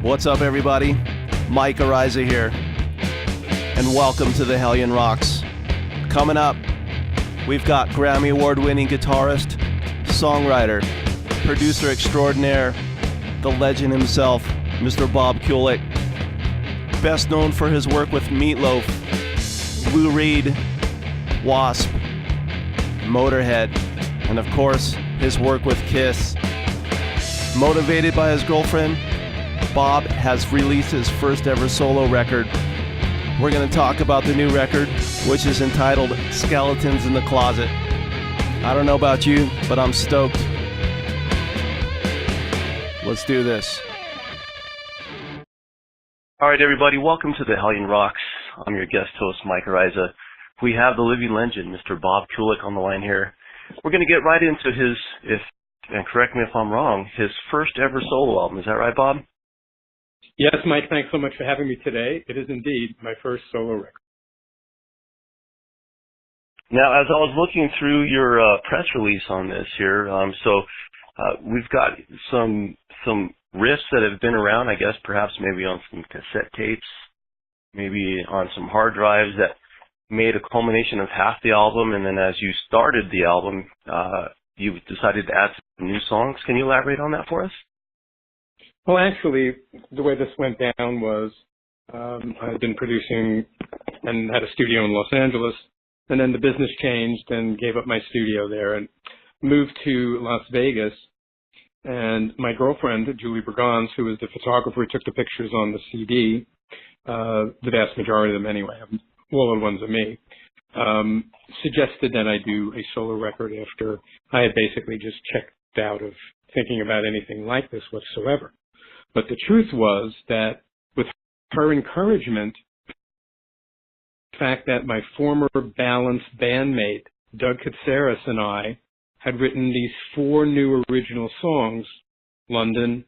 What's up, everybody? Mike Araiza here, and welcome to the Hellion Rocks. Coming up, we've got Grammy Award-winning guitarist, songwriter, producer extraordinaire, the legend himself, Mr. Bob Kulick, best known for his work with Meatloaf, Lou Reed, Wasp, Motorhead, and of course, his work with Kiss. Motivated by his girlfriend, Bob has released his first ever solo record. We're going to talk about the new record, which is entitled Skeletons in the Closet. I don't know about you, but I'm stoked. Let's do this. All right, everybody, welcome to the Hellion Rocks. I'm your guest host, Mike Araiza. We have the living legend, Mr. Bob Kulick, on the line here. We're going to get right into his, and correct me if I'm wrong, his first ever solo album. Is that right, Bob? Yes, Mike, thanks so much for having me today. It is indeed my first solo record. Now, as I was looking through your press release on this here, we've got some riffs that have been around, I guess, perhaps maybe on some cassette tapes, maybe on some hard drives that made a culmination of half the album, and then as you started the album, you decided to add some new songs. Can you elaborate on that for us? Well, actually, the way this went down was I had been producing and had a studio in Los Angeles, and then the business changed and gave up my studio there and moved to Las Vegas. And my girlfriend, Julie Bergans, who was the photographer who took the pictures on the CD, the vast majority of them anyway, all the ones of me, suggested that I do a solo record after I had basically just checked out of thinking about anything like this whatsoever. But the truth was that with her encouragement, the fact that my former Balanced bandmate, Doug Katsaris, and I had written these 4 new original songs, London,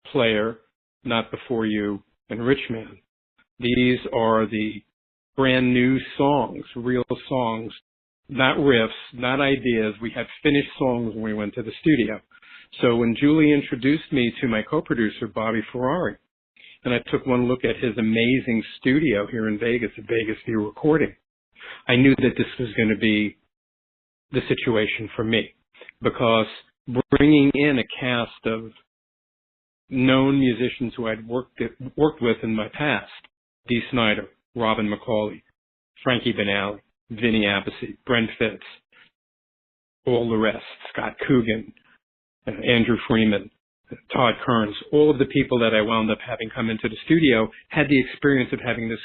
Player, Not Before You, and Rich Man. These are the brand new songs, real songs, not riffs, not ideas. We had finished songs when we went to the studio. So when Julie introduced me to my co-producer, Bobby Ferrari, and I took one look at his amazing studio here in Vegas at Vegas View Recording, I knew that this was going to be the situation for me, because bringing in a cast of known musicians who I'd worked with in my past, Dee Snider, Robin McCauley, Frankie Benali, Vinny Appice, Brent Fitz, all the rest, Scott Coogan, Andrew Freeman, Todd Kearns, all of the people that I wound up having come into the studio had the experience of having this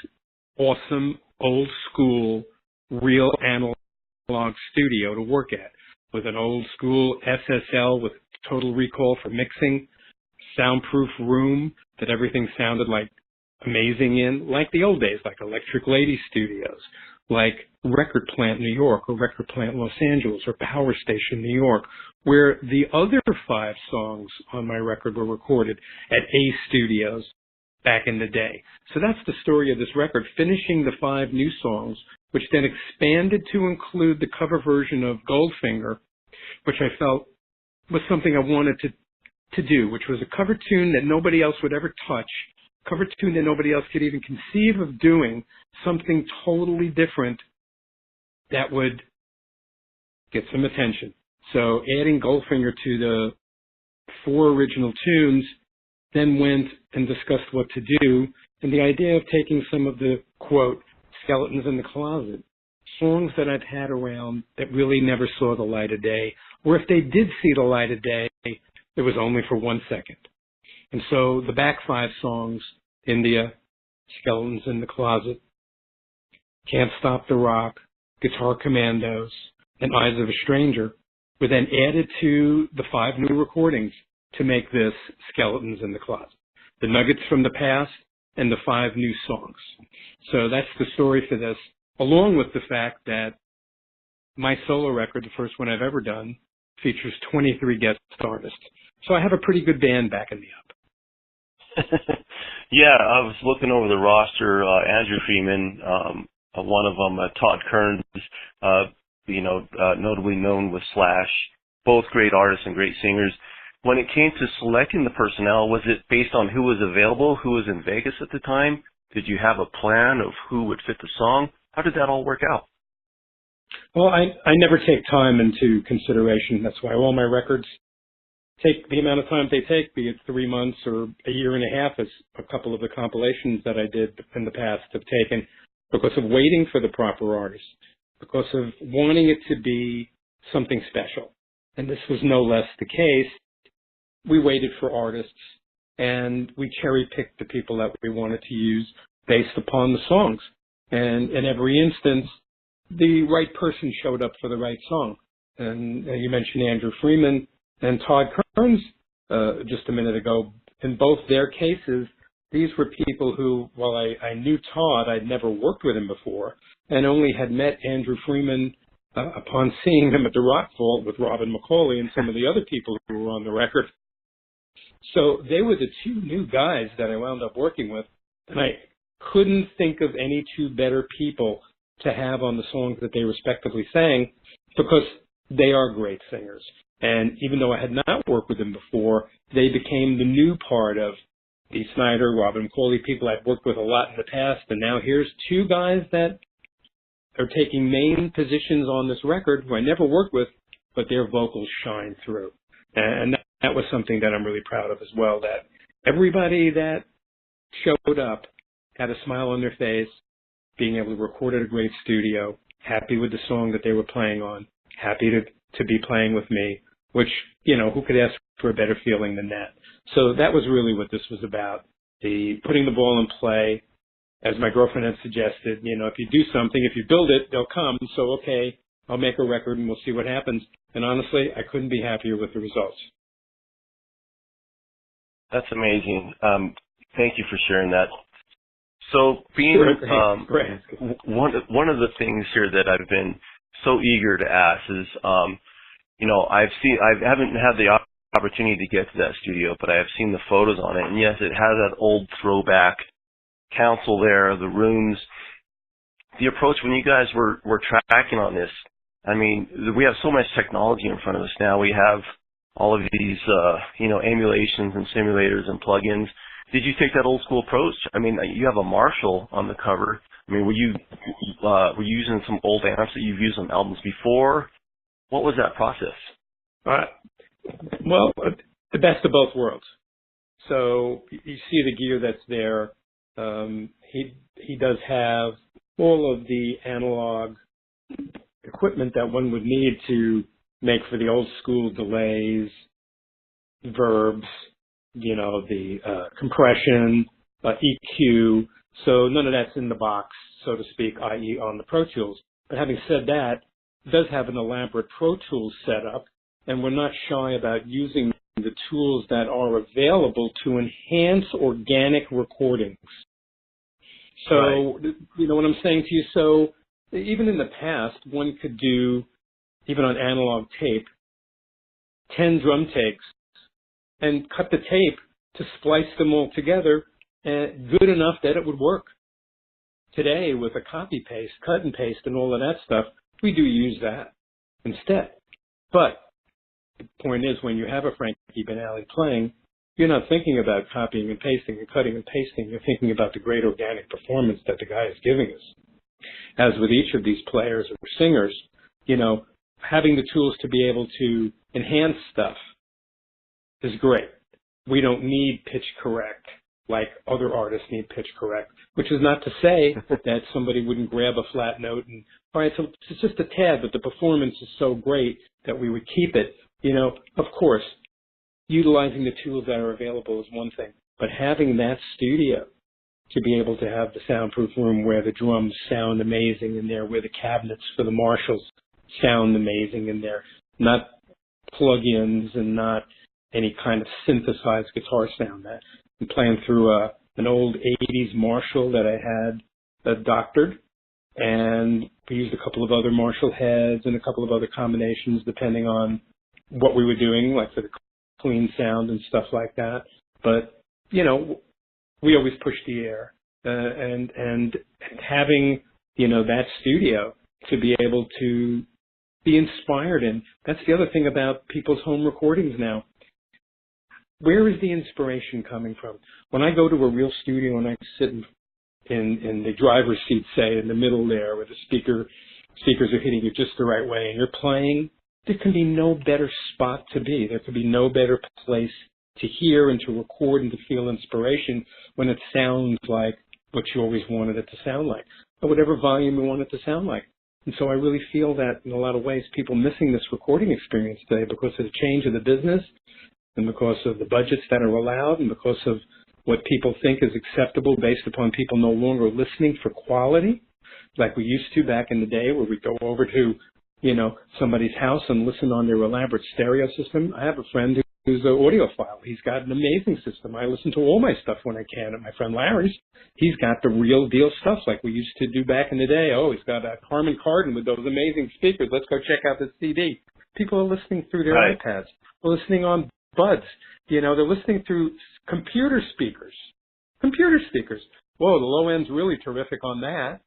awesome, old school, real analog studio to work at, with an old school SSL with total recall for mixing, soundproof room that everything sounded like amazing in, like the old days, like Electric Lady Studios, like Record Plant New York or Record Plant Los Angeles or Power Station New York, where the other 5 songs on my record were recorded at Ace Studios back in the day. So that's the story of this record, finishing the 5 new songs, which then expanded to include the cover version of Goldfinger, which I felt was something I wanted to do, which was a cover tune that nobody else would ever touch, cover tune that nobody else could even conceive of doing, something totally different that would get some attention. So adding Goldfinger to the 4 original tunes, then went and discussed what to do, and the idea of taking some of the, quote, skeletons in the closet, songs that I've had around that really never saw the light of day, or if they did see the light of day, it was only for 1 second. And so the back 5 songs, India, Skeletons in the Closet, Can't Stop the Rock, Guitar Commandos, and Eyes of a Stranger, were then added to the 5 new recordings to make this Skeletons in the Closet. The nuggets from the past and the 5 new songs. So that's the story for this, along with the fact that my solo record, the first one I've ever done, features 23 guest artists. So I have a pretty good band backing me up. Yeah, I was looking over the roster. Andrew Freeman, one of them, Todd Kearns, notably known with Slash, both great artists and great singers. when it came to selecting the personnel, was it based on who was available, who was in Vegas at the time? Did you have a plan of who would fit the song? How did that all work out? Well, I never take time into consideration. That's why all my records take the amount of time they take, be it 3 months or a year and a half, as a couple of the compilations that I did in the past have taken, because of waiting for the proper artist, because of wanting it to be something special. And this was no less the case. We waited for artists, and we cherry-picked the people that we wanted to use based upon the songs. And in every instance, the right person showed up for the right song. And you mentioned Andrew Freeman and Todd Kearns just a minute ago. In both their cases, these were people who, while I knew Todd, I'd never worked with him before, and only had met Andrew Freeman upon seeing him at the Rock Vault with Robin McCauley and some of the other people who were on the record. So they were the two new guys that I wound up working with, and I couldn't think of any two better people to have on the songs that they respectively sang, because they are great singers. And even though I had not worked with them before, they became the new part of Dee Snider, Robin McCauley, people I'd worked with a lot in the past, and now here's two guys that are taking main positions on this record who I never worked with, but their vocals shine through. And that was something that I'm really proud of as well, that everybody that showed up had a smile on their face, being able to record at a great studio, happy with the song that they were playing on, happy to be playing with me, which, you know, who could ask for a better feeling than that? So that was really what this was about, the putting the ball in play. As my girlfriend had suggested, you know, if you do something, if you build it, they'll come. So, okay, I'll make a record and we'll see what happens. And honestly, I couldn't be happier with the results. That's amazing. Thank you for sharing that. So being one of the things here that I've been so eager to ask is, you know, I haven't had the opportunity to get to that studio, but I have seen the photos on it, and yes, it has that old throwback council there, the rooms, the approach when you guys were tracking on this. I mean, we have so much technology in front of us now. We have all of these, you know, emulations and simulators and plugins. Did you take that old school approach? I mean, you have a Marshall on the cover. I mean, were you using some old amps that you've used on albums before? What was that process? Well, the best of both worlds. So you see the gear that's there. He does have all of the analog equipment that one would need to make for the old school delays, verbs, you know, the compression, EQ. So none of that's in the box, so to speak, i.e. on the Pro Tools. But having said that, it does have an elaborate Pro Tools setup, and we're not shy about using the tools that are available to enhance organic recordings. So, right. You know what I'm saying to you? So even in the past, one could do, even on analog tape, 10 drum takes and cut the tape to splice them all together good enough that it would work. Today, with a copy paste, cut and paste, and all of that stuff, we do use that instead. But the point is, when you have a Frankie Banali playing, you're not thinking about copying and pasting and cutting and pasting. You're thinking about the great organic performance that the guy is giving us. As with each of these players or singers, you know, having the tools to be able to enhance stuff is great. We don't need pitch correct like other artists need pitch correct, which is not to say that somebody wouldn't grab a flat note and, all right, so it's just a tad, but the performance is so great that we would keep it. You know, of course, utilizing the tools that are available is one thing, but having that studio to be able to have the soundproof room where the drums sound amazing in there, where the cabinets for the Marshalls sound amazing in there, not plug-ins and not any kind of synthesized guitar sound. That I'm playing through an old 80s Marshall that I had doctored, and we used a couple of other Marshall heads and a couple of other combinations depending on what we were doing, like for the clean sound and stuff like that. But, you know, we always push the air, and having, you know, that studio to be able to be inspired in. That's the other thing about people's home recordings now. where is the inspiration coming from? When I go to a real studio and I sit in the driver's seat, say, in the middle there, where the speakers are hitting you just the right way, and you're playing, there can be no better spot to be. There could be no better place to hear and to record and to feel inspiration when it sounds like what you always wanted it to sound like, or whatever volume you want it to sound like. And so I really feel that in a lot of ways, people missing this recording experience today because of the change of the business and because of the budgets that are allowed and because of what people think is acceptable based upon people no longer listening for quality, like we used to back in the day where we'd go over to, somebody's house and listen on their elaborate stereo system. I have a friend who's an audiophile. He's got an amazing system. I listen to all my stuff when I can at my friend Larry's. He's got the real deal stuff like we used to do back in the day. Oh, he's got a Harman Kardon with those amazing speakers. Let's go check out this CD. People are listening through their iPads. They're listening on buds. They're listening through computer speakers. Whoa, the low end's really terrific on that.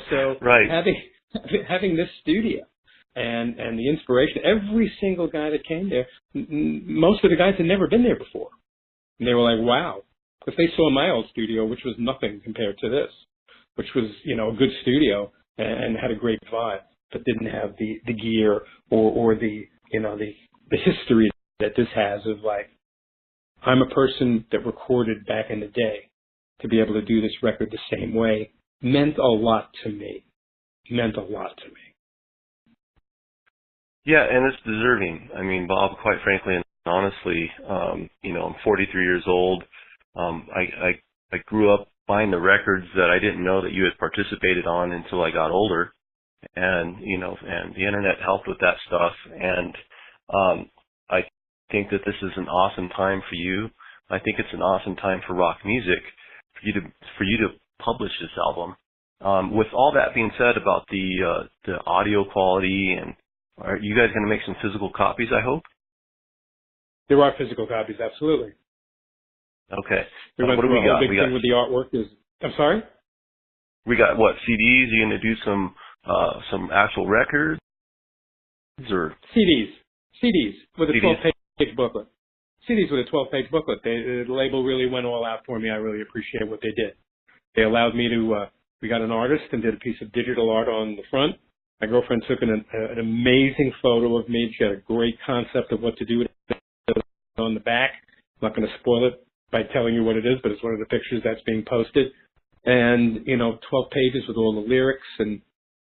So having this studio and the inspiration, every single guy that came there, most of the guys had never been there before. And they were like, wow. Because they saw my old studio, which was nothing compared to this, which was, a good studio and had a great vibe, but didn't have the gear or the history that this has of like, I'm a person that recorded back in the day. To be able to do this record the same way meant a lot to me. Yeah, and it's deserving. I mean, Bob, quite frankly and honestly, I'm 43 years old. I grew up buying the records that I didn't know that you had participated on until I got older, and and the internet helped with that stuff. And I think that this is an awesome time for you. I think it's an awesome time for rock music for you to publish this album. With all that being said about the audio quality, and are you guys going to make some physical copies, I hope? There are physical copies, absolutely. Okay. What do we got? The big thing with the artwork is, I'm sorry? We got what, CDs? Are you going to do some actual records or CDs with a 12-page booklet. CDs with a 12-page booklet. The label really went all out for me. I really appreciate what they did. They allowed me to. We got an artist and did a piece of digital art on the front. My girlfriend took an amazing photo of me. She had a great concept of what to do with it on the back. I'm not going to spoil it by telling you what it is, but it's one of the pictures that's being posted. And, 12 pages with all the lyrics. And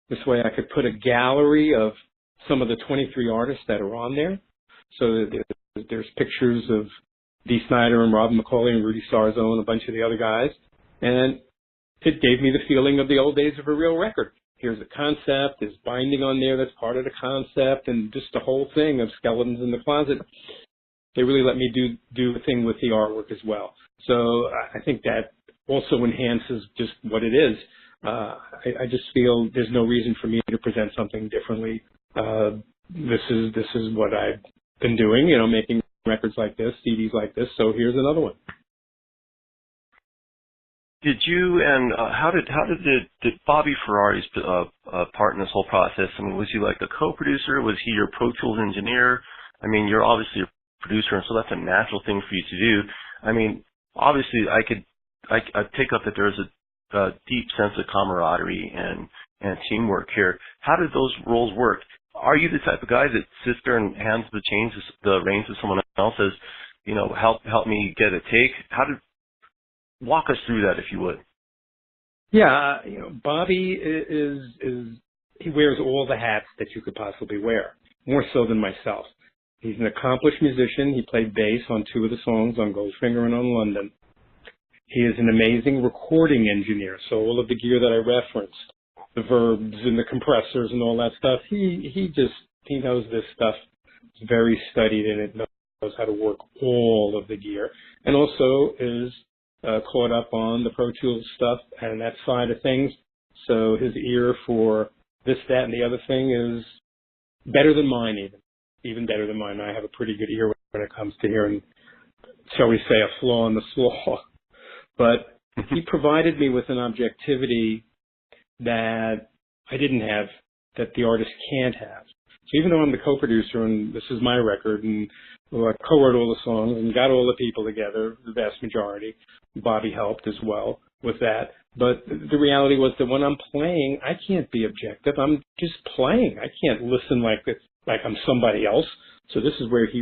this way I could put a gallery of some of the 23 artists that are on there. So there's pictures of Dee Snider and Robin McCauley and Rudy Sarzo and a bunch of the other guys. And it gave me the feeling of the old days of a real record. Here's a concept, there's binding on there that's part of the concept, and just the whole thing of Skeletons in the Closet. They really let me do a thing with the artwork as well. So I think that also enhances just what it is. I just feel there's no reason for me to present something differently. This is what I've been doing, making records like this, CDs like this, so here's another one. Did you and how did Bobby Ferrari's part in this whole process? I mean, was he like the co-producer? Was he your Pro Tools engineer? I mean, you're obviously a producer, and so that's a natural thing for you to do. I mean, obviously, I take up that there's a deep sense of camaraderie and teamwork here. How did those roles work? Are you the type of guy that sits there and hands the reins to someone else, as help me get a take? Walk us through that, if you would. Yeah, Bobby he wears all the hats that you could possibly wear, more so than myself. He's an accomplished musician. He played bass on 2 of the songs, on Goldfinger and on London. He is an amazing recording engineer, so all of the gear that I referenced, the verbs and the compressors and all that stuff, he knows this stuff. He's very studied in it, knows how to work all of the gear, and also is caught up on the Pro Tools stuff and that side of things. So his ear for this, that, and the other thing is better than mine, even better than mine. I have a pretty good ear when it comes to hearing, shall we say, a flaw in the slaw. But he provided me with an objectivity that I didn't have, that the artist can't have. So even though I'm the co-producer and this is my record, and I co-wrote all the songs and got all the people together, the vast majority, Bobby helped as well with that. But the reality was that when I'm playing, I can't be objective. I'm just playing. I can't listen like I'm somebody else. So this is where he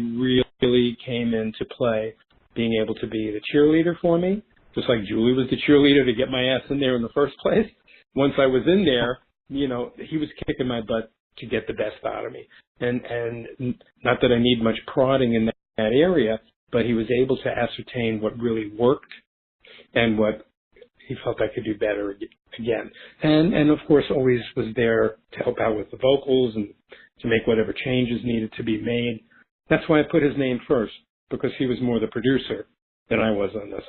really came into play, being able to be the cheerleader for me, just like Julie was the cheerleader to get my ass in there in the first place. Once I was in there, you know, he was kicking my butt to get the best out of me. And not that I need much prodding in that area, but he was able to ascertain what really worked and what he felt I could do better again. And of course always was there to help out with the vocals and to make whatever changes needed to be made. That's why I put his name first, because he was more the producer than I was on this.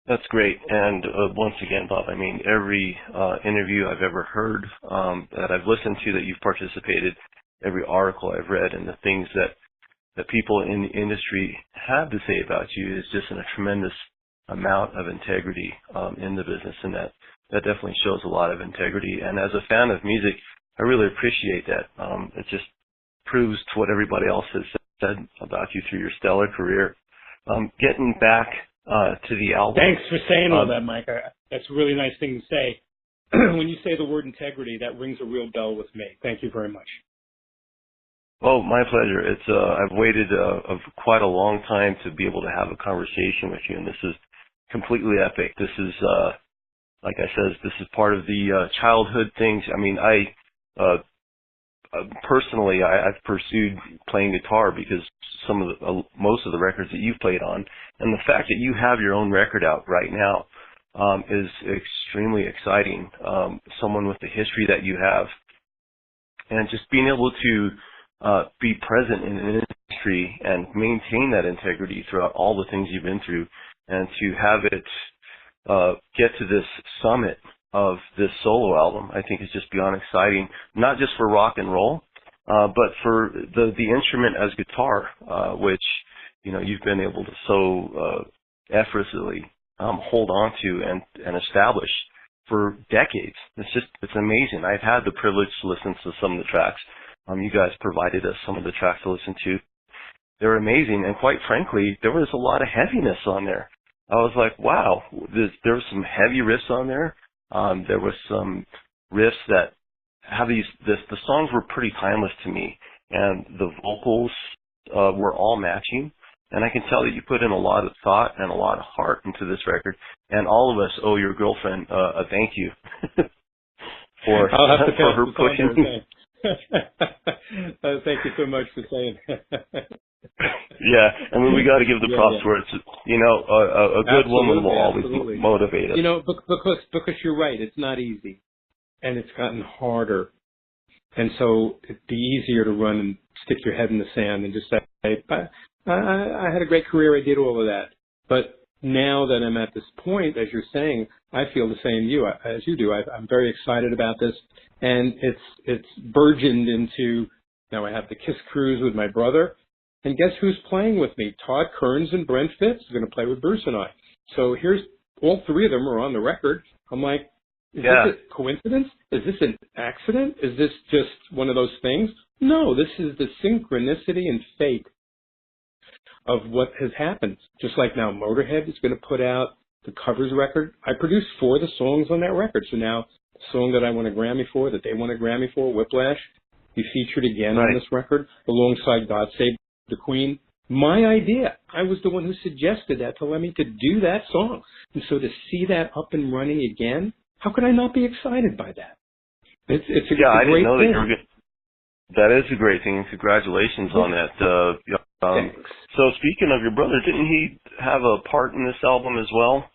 That's great. And once again, Bob, I mean, every interview I've ever heard that I've listened to that you've participated, every article I've read, and the things that people in the industry have to say about you is just a tremendous amount of integrity in the business, and that definitely shows a lot of integrity. And as a fan of music, I really appreciate that. It just proves to what everybody else has said about you through your stellar career. Getting back to the album. Thanks for saying all that, Mike. That's a really nice thing to say. When you say the word integrity, that rings a real bell with me. Thank you very much. Oh, my pleasure. It's I've waited quite a long time to be able to have a conversation with you, and this is completely epic. This is, like I said, this is part of the childhood things. I mean, personally, I've pursued playing guitar because most of the records that you've played on, and the fact that you have your own record out right now is extremely exciting. Someone with the history that you have, and just being able to be present in an industry and maintain that integrity throughout all the things you've been through, and to have it get to this summit of this solo album, I think is just beyond exciting, not just for rock and roll, but for the instrument as guitar, which, you know, you've been able to so effortlessly hold on to and establish for decades. It's amazing. I've had the privilege to listen to some of the tracks. You guys provided us some of the tracks to listen to. They're amazing, and quite frankly, there was a lot of heaviness on there. I was like, wow, there was some heavy riffs on there. There was some riffs that have the songs were pretty timeless to me, and the vocals were all matching. And I can tell that you put in a lot of thought and a lot of heart into this record. And all of us owe your girlfriend a thank you for her pushing. Thank you so much for saying that. Yeah, I mean, we got to give the props for it. You know, a good woman will always motivate us. You know, because you're right, it's not easy, and it's gotten harder, and so it'd be easier to run and stick your head in the sand and just say, I had a great career, I did all of that. But now that I'm at this point, as you're saying, I feel the same as you do. I'm very excited about this, and it's burgeoned into, now I have the Kiss Cruise with my brother, and guess who's playing with me? Todd Kearns and Brent Fitz are going to play with Bruce and I. So here's, all three of them are on the record. I'm like, is this a coincidence? Is this an accident? Is this just one of those things? No, this is the synchronicity and fate of what has happened. Just like now Motorhead is going to put out the covers record. I produced 4 of the songs on that record. So now the song that I won a Grammy for, that they won a Grammy for, Whiplash, be featured again on this record alongside God Save the Queen. My idea. I was the one who suggested that to Lemmy to do that song. And so to see that up and running again, how could I not be excited by that? It's a I great didn't know thing. that you were good. That is a great thing, and congratulations on that. So speaking of your brother, didn't he have a part in this album as well?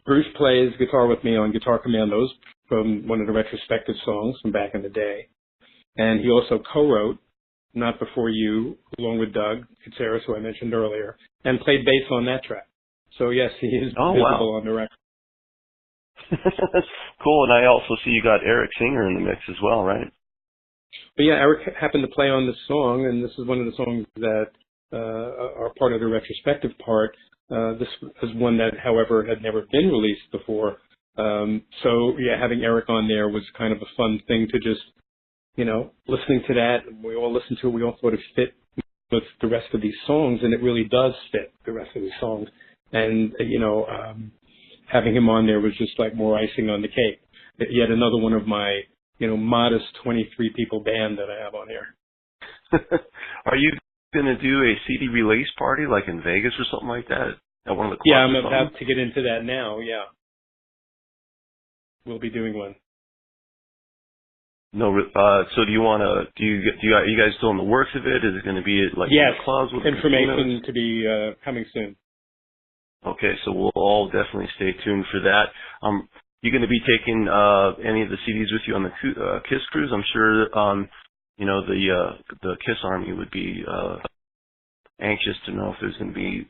Bruce plays guitar with me on Guitar Commandos from one of the retrospective songs from back in the day. And he also co-wrote Not Before You, along with Doug Guitarist, who I mentioned earlier, and played bass on that track. So yes, he is visible on the record. Cool, and I also see you got Eric Singer in the mix as well, right? But yeah, Eric happened to play on this song, and this is one of the songs that are part of the retrospective part. This is one that, however, had never been released before. So yeah, having Eric on there was kind of a fun thing to just listening to that, we all listened to it, we all thought it fit with the rest of these songs, and it really does fit the rest of these songs. And, having him on there was just like more icing on the cake. Yet another one of my, modest 23 people band that I have on here. Are you going to do a CD release party like in Vegas or something like that at one of the clubs? Yeah, I'm about to get into that now. Yeah, we'll be doing one. No, so do you want to? Are you guys still in the works of it? Is it going to be like yes, in the clubs with information to be coming soon. Okay, so we'll all definitely stay tuned for that. You going to be taking any of the CDs with you on the Kiss cruise? I'm sure the Kiss Army would be anxious to know if there's going to be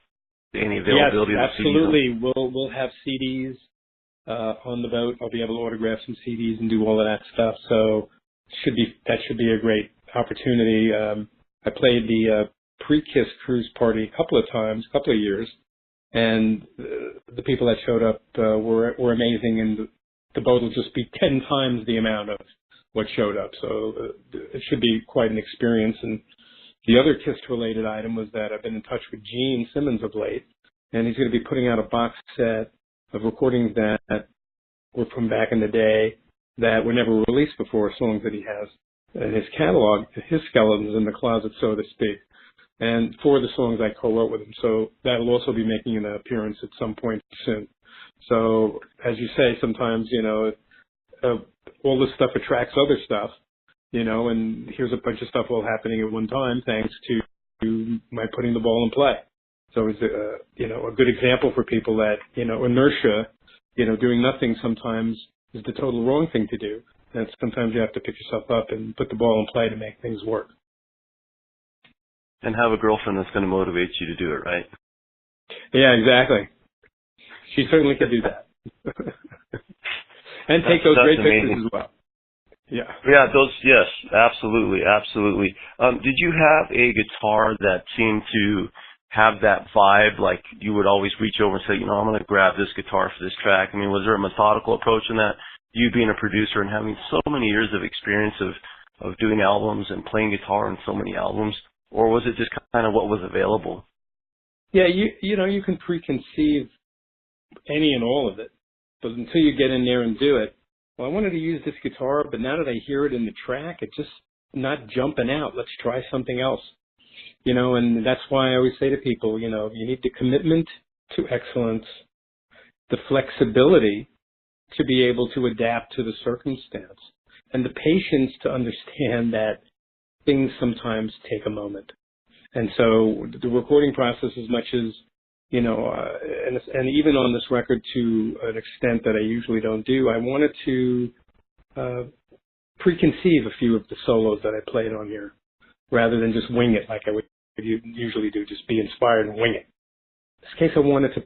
any availability. Yes, of absolutely. We'll have CDs on the boat. I'll be able to autograph some CDs and do all of that stuff. So that should be a great opportunity. I played the pre-Kiss cruise party a couple of years, and the people that showed up were amazing, and the boat will just be 10 times the amount of what showed up. So it should be quite an experience. And the other Kiss-related item was that I've been in touch with Gene Simmons of late, and he's going to be putting out a box set of recordings that were from back in the day that were never released before, songs that he has in his catalog, his skeletons in the closet, so to speak. And 4 of the songs I co-wrote with him. So that'll also be making an appearance at some point soon. So as you say, sometimes, all this stuff attracts other stuff, and here's a bunch of stuff all happening at one time thanks to my putting the ball in play. So it's a good example for people that, inertia, doing nothing sometimes is the total wrong thing to do. And sometimes you have to pick yourself up and put the ball in play to make things work. And have a girlfriend that's going to motivate you to do it, right? Yeah, exactly. She certainly could do that. And take those great pictures as well. Yeah. Yeah, yes, absolutely. Did you have a guitar that seemed to have that vibe, like you would always reach over and say, I'm going to grab this guitar for this track? I mean, was there a methodical approach in that? You being a producer and having so many years of experience of doing albums and playing guitar on so many albums, or was it just kind of what was available? Yeah, you can preconceive any and all of it, but until you get in there and do it, well, I wanted to use this guitar, but now that I hear it in the track, it's just not jumping out. Let's try something else. And that's why I always say to people, you need the commitment to excellence, the flexibility to be able to adapt to the circumstance, and the patience to understand that things sometimes take a moment. And so the recording process, as much as, and even on this record to an extent that I usually don't do, I wanted to preconceive a few of the solos that I played on here, rather than just wing it like I would usually do, just be inspired and wing it. In this case, I wanted to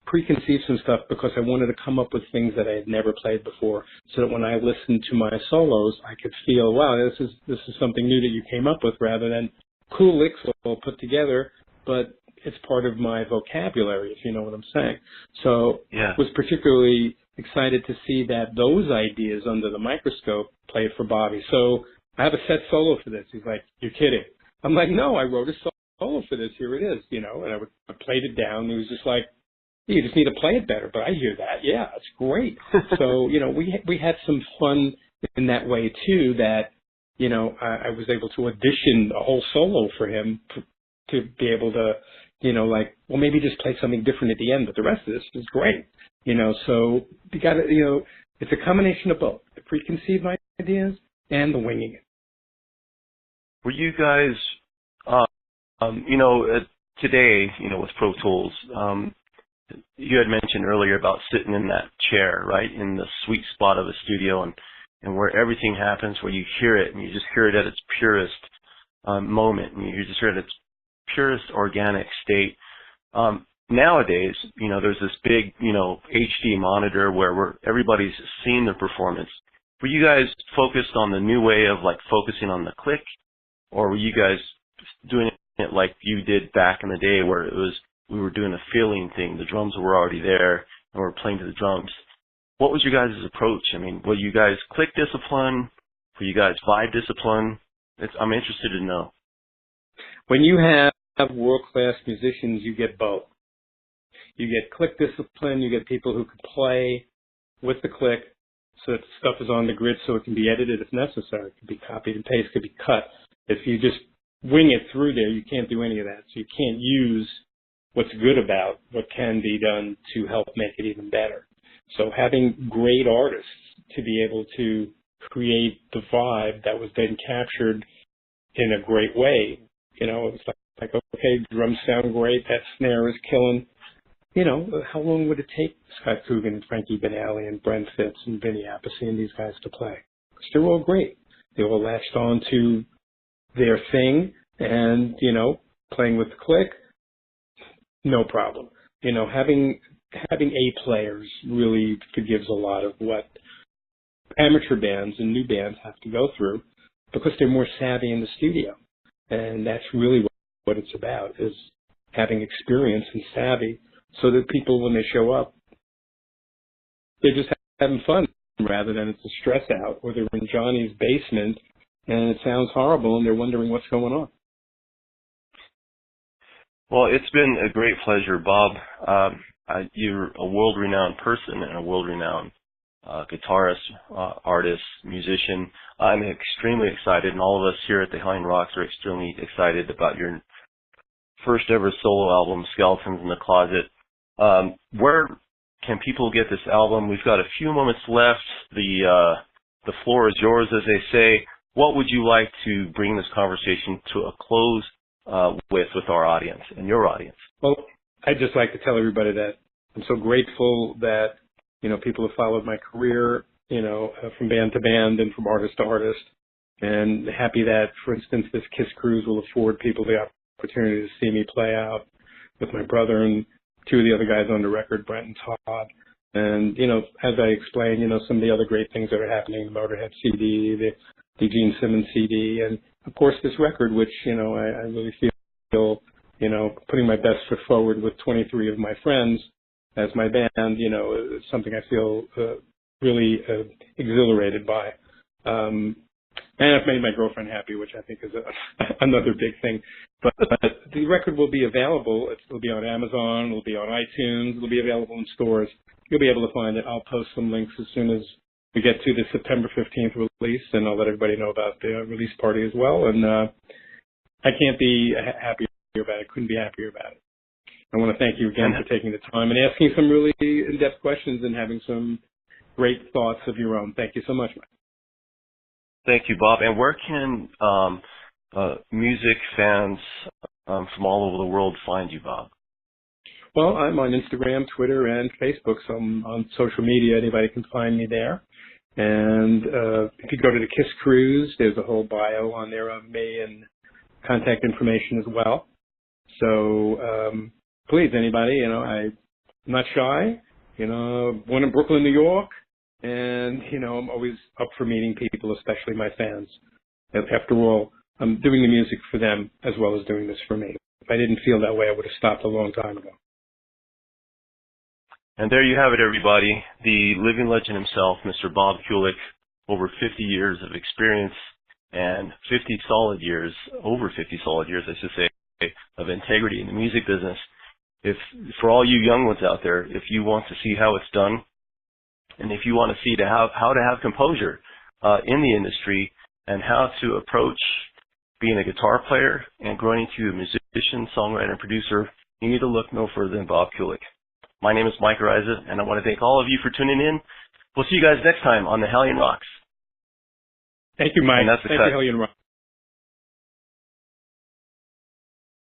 preconceive some stuff because I wanted to come up with things that I had never played before, so that when I listened to my solos, I could feel, wow, this is something new that you came up with, rather than cool licks all put together, but it's part of my vocabulary, if you know what I'm saying. So I was particularly excited to see that those ideas under the microscope played for Bobby. So I have a set solo for this. He's like, you're kidding. I'm like, no, I wrote a solo for this. Here it is, and I played it down. He was just like, you just need to play it better. But I hear that. Yeah, it's great. So, we had some fun in that way too, that, I was able to audition a whole solo for him to be able to, maybe just play something different at the end, but the rest of this is great. So you got to, it's a combination of both, the preconceived ideas and the winging it. Were you guys, today, with Pro Tools, you had mentioned earlier about sitting in that chair, right, in the sweet spot of a studio and where everything happens, where you hear it and you just hear it at its purest moment, and you just hear it at its purest organic state. Nowadays, there's this big, HD monitor where everybody's seeing the performance. Were you guys focused on the new way of focusing on the click, or were you guys doing it like you did back in the day, where we were doing a feeling thing? The drums were already there and we're playing to the drums. What was your guys' approach? I mean, were you guys click discipline, for you guys? Vibe discipline? I'm interested to know. When you have world-class musicians, you get both. You get click discipline. You get people who can play with the click so that the stuff is on the grid so it can be edited if necessary. It can be copied and pasted, it can be cut. If you just wing it through there, you can't do any of that. So you can't use what's good about what can be done to help make it even better. So having great artists to be able to create the vibe that was then captured in a great way, it's like okay, drums sound great, that snare is killing. How long would it take Scott Coogan and Frankie Benali and Brent Fitz and Vinny Appice and these guys to play? Because they're all great. They all latched on to their thing and, playing with the click, no problem. Having A players really forgives a lot of what amateur bands and new bands have to go through because they're more savvy in the studio. And that's really what it's about, is having experience and savvy so that people, when they show up, they're just having fun rather than it's a stress out, or they're in Johnny's basement and it sounds horrible and they're wondering what's going on. Well, it's been a great pleasure, Bob. You're a world-renowned person and a world-renowned guitarist, artist, musician. I'm extremely excited, and all of us here at the Hellion Rocks are extremely excited about your first ever solo album, Skeletons in the Closet. Where can people get this album? We've got a few moments left. The floor is yours, as they say. What would you like to bring this conversation to a close with our audience and your audience? Well, I'd just like to tell everybody that I'm so grateful that, people have followed my career, from band to band and from artist to artist, and happy that, for instance, this KISS cruise will afford people the opportunity to see me play out with my brother and two of the other guys on the record, Brent and Todd. And, as I explained, some of the other great things that are happening, the Motorhead CD, the Gene Simmons CD, and of course this record, which, I really feel, putting my best foot forward with 23 of my friends as my band, is something I feel really exhilarated by. And I've made my girlfriend happy, which I think is another big thing. But the record will be available. It'll be on Amazon. It'll be on iTunes. It'll be available in stores. You'll be able to find it. I'll post some links as soon as we get to the September 15th release, and I'll let everybody know about the release party as well. And I can't be happier about it. Couldn't be happier about it. I want to thank you again for taking the time and asking some really in-depth questions and having some great thoughts of your own. Thank you so much, Mike. Thank you, Bob. And where can music fans from all over the world find you, Bob? Well, I'm on Instagram, Twitter, and Facebook, so I'm on social media. Anybody can find me there. And if you go to the KISS Cruise, there's a whole bio on there of me and contact information as well. So please, anybody, I'm not shy. Born in Brooklyn, New York, and, I'm always up for meeting people, especially my fans. After all, I'm doing the music for them as well as doing this for me. If I didn't feel that way, I would have stopped a long time ago. And there you have it, everybody. The living legend himself, Mr. Bob Kulick, over 50 years of experience and over 50 solid years, I should say, of integrity in the music business. If, for all you young ones out there, if you want to see how it's done, and if you want to see how to have composure in the industry and how to approach being a guitar player and growing into a musician, songwriter, and producer, you need to look no further than Bob Kulick. My name is Mike Araiza, and I want to thank all of you for tuning in. We'll see you guys next time on the Hellion Rocks. Thank you, Mike. Thank you, Hellion Rocks.